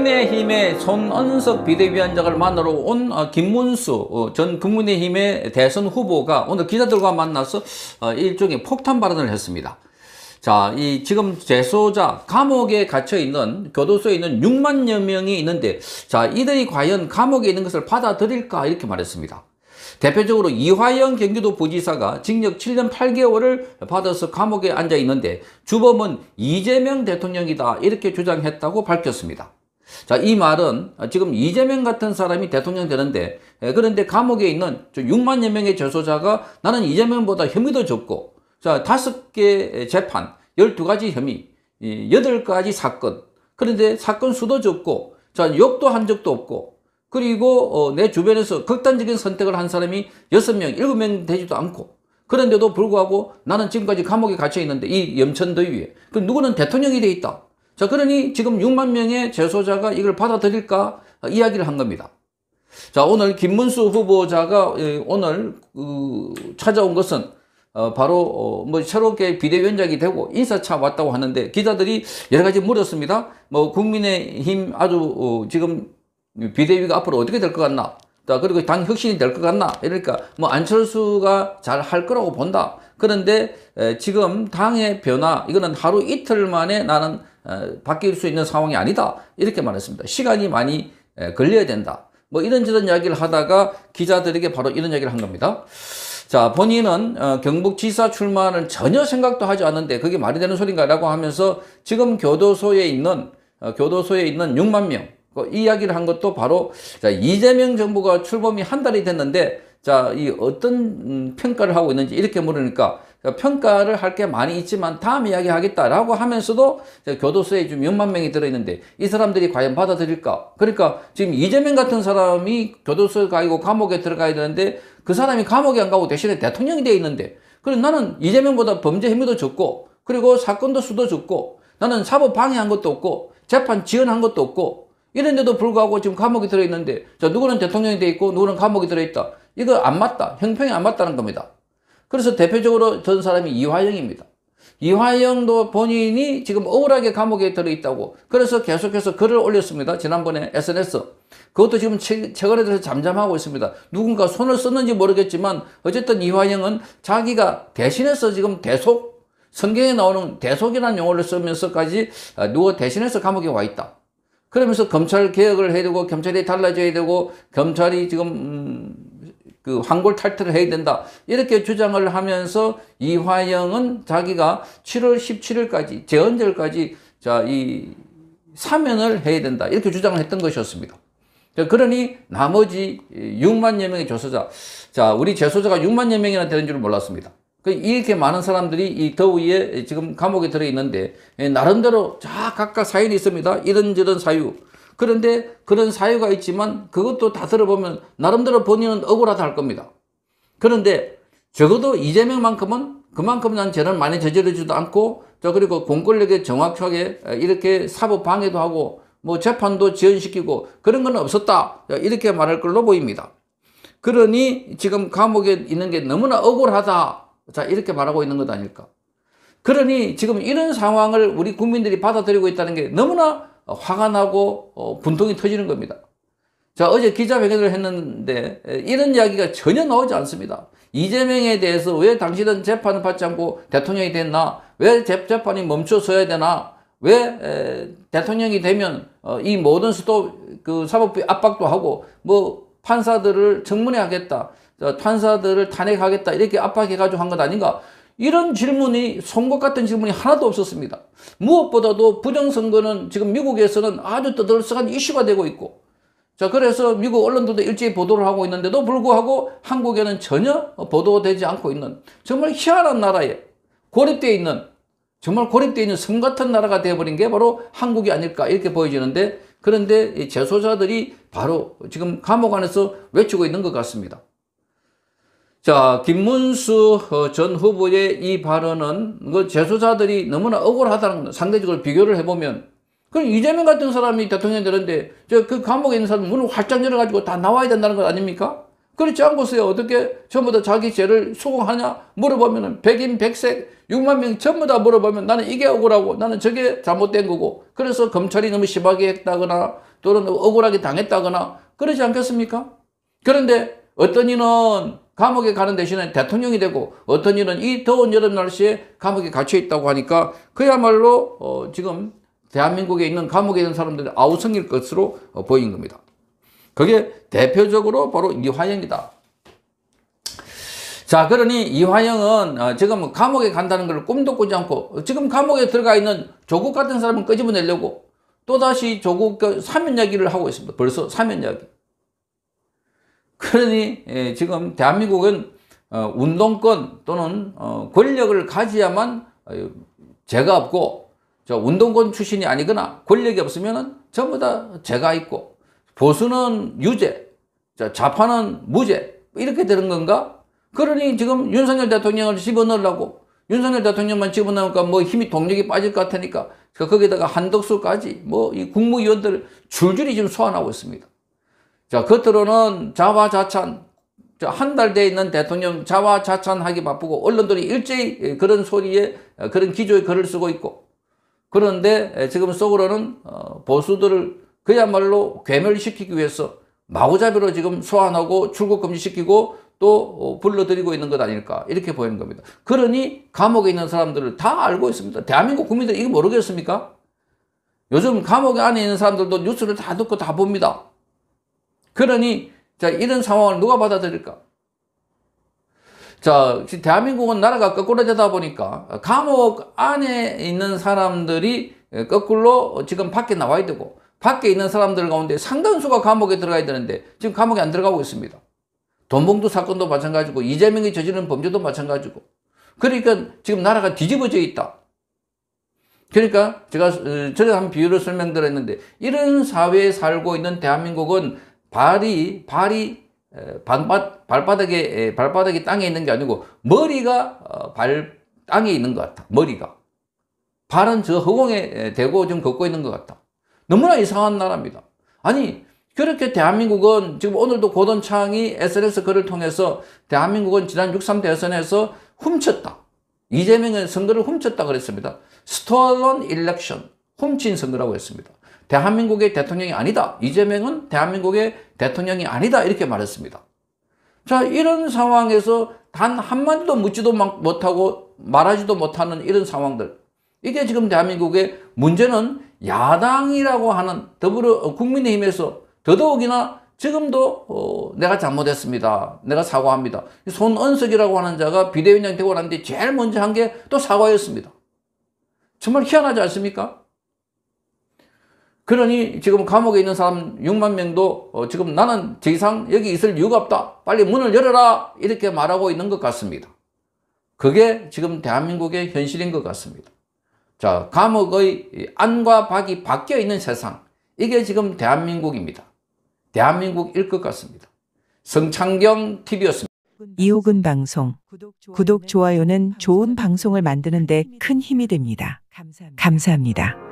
국민의힘의 손은석 비대위원장을 만나러 온 김문수 전 국민의힘의 대선 후보가 오늘 기자들과 만나서 일종의 폭탄 발언을 했습니다. 자, 지금 재소자, 감옥에 갇혀 있는, 교도소에 있는 6만여 명이 있는데, 자, 이들이 과연 감옥에 있는 것을 받아들일까? 이렇게 말했습니다. 대표적으로 이화영 경기도 부지사가 징역 7년 8개월을 받아서 감옥에 앉아 있는데, 주범은 이재명 대통령이다. 이렇게 주장했다고 밝혔습니다. 자, 이 말은 지금 이재명 같은 사람이 대통령 되는데, 그런데 감옥에 있는 6만여 명의 재소자가 나는 이재명보다 혐의도 적고, 자, 5개 재판, 12가지 혐의, 8가지 사건. 그런데 사건 수도 적고, 자, 욕도 한 적도 없고, 그리고 내 주변에서 극단적인 선택을 한 사람이 6명, 7명 되지도 않고, 그런데도 불구하고 나는 지금까지 감옥에 갇혀 있는데, 이 염천더위에. 그 누구는 대통령이 돼 있다. 자, 그러니 지금 6만 명의 재소자가 이걸 받아들일까 이야기를 한 겁니다. 자, 오늘 김문수 후보자가 오늘 찾아온 것은 바로 새롭게 비대위원장이 되고 인사차 왔다고 하는데, 기자들이 여러 가지 물었습니다. 국민의힘 아주 지금 비대위가 앞으로 어떻게 될 것 같나? 그리고 당 혁신이 될 것 같나? 이러니까 안철수가 잘 할 거라고 본다. 그런데 지금 당의 변화, 이거는 하루 이틀 만에 나는 바뀔 수 있는 상황이 아니다. 이렇게 말했습니다. 시간이 많이 걸려야 된다. 이런저런 이야기를 하다가 기자들에게 바로 이런 이야기를 한 겁니다. 자, 본인은 경북지사 출마를 전혀 생각도 하지 않는데 그게 말이 되는 소린가라고 하면서 지금 교도소에 있는 6만 명, 이 이야기를 한 것도 바로, 자, 이재명 정부가 출범이 한 달이 됐는데, 자, 이 어떤 평가를 하고 있는지 이렇게 물으니까, 평가를 할 게 많이 있지만 다음 이야기 하겠다라고 하면서도 교도소에 지금 6만 명이 들어있는데 이 사람들이 과연 받아들일까? 그러니까 지금 이재명 같은 사람이 교도소에 가고 감옥에 들어가야 되는데 그 사람이 감옥에 안 가고 대신에 대통령이 되어 있는데, 그럼 나는 이재명보다 범죄 혐의도 적고, 그리고 사건도 수도 적고, 나는 사법 방해한 것도 없고, 재판 지연한 것도 없고, 이런데도 불구하고 지금 감옥에 들어있는데, 자, 누구는 대통령이 돼 있고 누구는 감옥에 들어있다. 이거 안 맞다. 형평이 안 맞다는 겁니다. 그래서 대표적으로 전 사람이 이화영입니다. 이화영도 본인이 지금 억울하게 감옥에 들어있다고, 그래서 계속해서 글을 올렸습니다. 지난번에 SNS. 그것도 지금 최근에 들어서 잠잠하고 있습니다. 누군가 손을 썼는지 모르겠지만 어쨌든 이화영은 자기가 대신해서 지금 대속, 성경에 나오는 대속이라는 용어를 쓰면서까지 누가 대신해서 감옥에 와 있다. 그러면서 검찰 개혁을 해야 되고 경찰이 달라져야 되고 경찰이 지금 황골 탈퇴를 해야 된다. 이렇게 주장을 하면서 이화영은 자기가 7월 17일까지 재헌절까지 자, 이 사면을 해야 된다. 이렇게 주장을 했던 것이었습니다. 그러니 나머지 6만여 명의 재소자, 자, 우리 재소자가 6만여 명이나 되는 줄 몰랐습니다. 이렇게 많은 사람들이 이 더위에 지금 감옥에 들어 있는데, 나름대로 각각 사연이 있습니다. 이런저런 사유. 그런데 그런 사유가 있지만 그것도 다 들어보면 나름대로 본인은 억울하다 할 겁니다. 그런데 적어도 이재명만큼은 그만큼 난 죄를 많이 저지르지도 않고, 그리고 공권력에 정확하게 이렇게 사법 방해도 하고 재판도 지연시키고 그런 건 없었다. 이렇게 말할 걸로 보입니다. 그러니 지금 감옥에 있는 게 너무나 억울하다. 자, 이렇게 말하고 있는 것 아닐까. 그러니 지금 이런 상황을 우리 국민들이 받아들이고 있다는 게 너무나 화가 나고 분통이 터지는 겁니다. 자, 어제 기자회견을 했는데 이런 이야기가 전혀 나오지 않습니다. 이재명에 대해서 왜 당신은 재판을 받지 않고 대통령이 됐나? 왜 재판이 멈춰서야 되나? 왜 대통령이 되면 이 모든 수도 사법부의 압박도 하고 판사들을 청문회 하겠다. 판사들을 탄핵하겠다. 이렇게 압박해가지고 한 것 아닌가? 이런 질문이 송곳 같은 질문이 하나도 없었습니다. 무엇보다도 부정선거는 지금 미국에서는 아주 떠들썩한 이슈가 되고 있고, 자, 그래서 미국 언론들도 일제히 보도를 하고 있는데도 불구하고 한국에는 전혀 보도되지 않고 있는 정말 희한한 나라에 정말 고립되어 있는 섬 같은 나라가 되어버린 게 바로 한국이 아닐까 이렇게 보여지는데, 그런데 이 재소자들이 바로 지금 감옥 안에서 외치고 있는 것 같습니다. 자, 김문수 전 후보의 이 발언은 재소자들이 너무나 억울하다는 것, 상대적으로 비교를 해보면, 그럼 이재명 같은 사람이 대통령이 되는데 그 감옥에 있는 사람 문을 활짝 열어가지고 다 나와야 된다는 것 아닙니까? 그렇지 않고서야 어떻게 전부 다 자기 죄를 수긍하냐 물어보면은 백인 백색 6만 명 전부 다 물어보면 나는 이게 억울하고 나는 저게 잘못된 거고 그래서 검찰이 너무 심하게 했다거나 또는 억울하게 당했다거나 그러지 않겠습니까? 그런데 어떤 이는 감옥에 가는 대신에 대통령이 되고 어떤 이는 이 더운 여름 날씨에 감옥에 갇혀 있다고 하니까 그야말로 지금 대한민국에 있는 감옥에 있는 사람들이 아우성일 것으로 보인 겁니다. 그게 대표적으로 바로 이화영이다. 자, 그러니 이화영은 지금 감옥에 간다는 걸 꿈도 꾸지 않고 지금 감옥에 들어가 있는 조국 같은 사람을 끄집어내려고 또다시 조국 사면 이야기를 하고 있습니다. 벌써 사면 이야기. 그러니 지금 대한민국은 운동권 또는 권력을 가져야만 죄가 없고 저 운동권 출신이 아니거나 권력이 없으면 전부 다 죄가 있고 보수는 유죄, 좌파는 무죄 이렇게 되는 건가? 그러니 지금 윤석열 대통령을 집어넣으려고 윤석열 대통령만 집어넣으니까 뭐 힘이 동력이 빠질 것 같으니까 거기다가 한덕수까지 뭐 이 국무위원들 줄줄이 지금 소환하고 있습니다. 자, 겉으로는 자화자찬, 한 달 돼 있는 대통령 자화자찬하기 바쁘고 언론들이 일제히 그런 소리에 그런 기조에 글을 쓰고 있고 그런데 지금 속으로는 보수들을 그야말로 괴멸시키기 위해서 마구잡이로 지금 소환하고 출국 금지시키고 또 불러들이고 있는 것 아닐까 이렇게 보이는 겁니다. 그러니 감옥에 있는 사람들을 다 알고 있습니다. 대한민국 국민들 이거 모르겠습니까? 요즘 감옥 안에 있는 사람들도 뉴스를 다 듣고 다 봅니다. 그러니 자 이런 상황을 누가 받아들일까? 자, 대한민국은 나라가 거꾸로 되다 보니까 감옥 안에 있는 사람들이 거꾸로 지금 밖에 나와야 되고 밖에 있는 사람들 가운데 상당수가 감옥에 들어가야 되는데 지금 감옥에 안 들어가고 있습니다. 돈봉투 사건도 마찬가지고 이재명이 저지른 범죄도 마찬가지고 그러니까 지금 나라가 뒤집어져 있다. 그러니까 제가 전에 한 비유를 설명드렸는데 이런 사회에 살고 있는 대한민국은 발바닥이 땅에 있는 게 아니고 머리가 땅에 있는 것 같다. 머리가. 발은 저 허공에 대고 좀 걷고 있는 것 같다. 너무나 이상한 나라입니다. 아니 그렇게 대한민국은 지금 오늘도 고돈창이 SNS 글을 통해서 대한민국은 지난 6.3 대선에서 훔쳤다. 이재명의 선거를 훔쳤다 그랬습니다. Stolen election. 훔친 선거라고 했습니다. 대한민국의 대통령이 아니다. 이재명은 대한민국의 대통령이 아니다. 이렇게 말했습니다. 자, 이런 상황에서 단 한마디도 묻지도 못하고 말하지도 못하는 이런 상황들. 이게 지금 대한민국의 문제는 야당이라고 하는 국민의힘에서 더더욱이나 지금도 내가 잘못했습니다. 내가 사과합니다. 손은석이라고 하는 자가 비대위원장 되고 난 뒤에 제일 먼저 한 게 또 사과였습니다. 정말 희한하지 않습니까? 그러니 지금 감옥에 있는 사람 6만 명도 지금 나는 더 이상 여기 있을 이유가 없다. 빨리 문을 열어라. 이렇게 말하고 있는 것 같습니다. 그게 지금 대한민국의 현실인 것 같습니다. 자, 감옥의 안과 밖이 바뀌어 있는 세상. 이게 지금 대한민국입니다. 대한민국일 것 같습니다. 성창경 TV였습니다. 이호근 방송. 구독, 좋아요는 좋은 방송을 만드는 데 큰 힘이 됩니다. 감사합니다.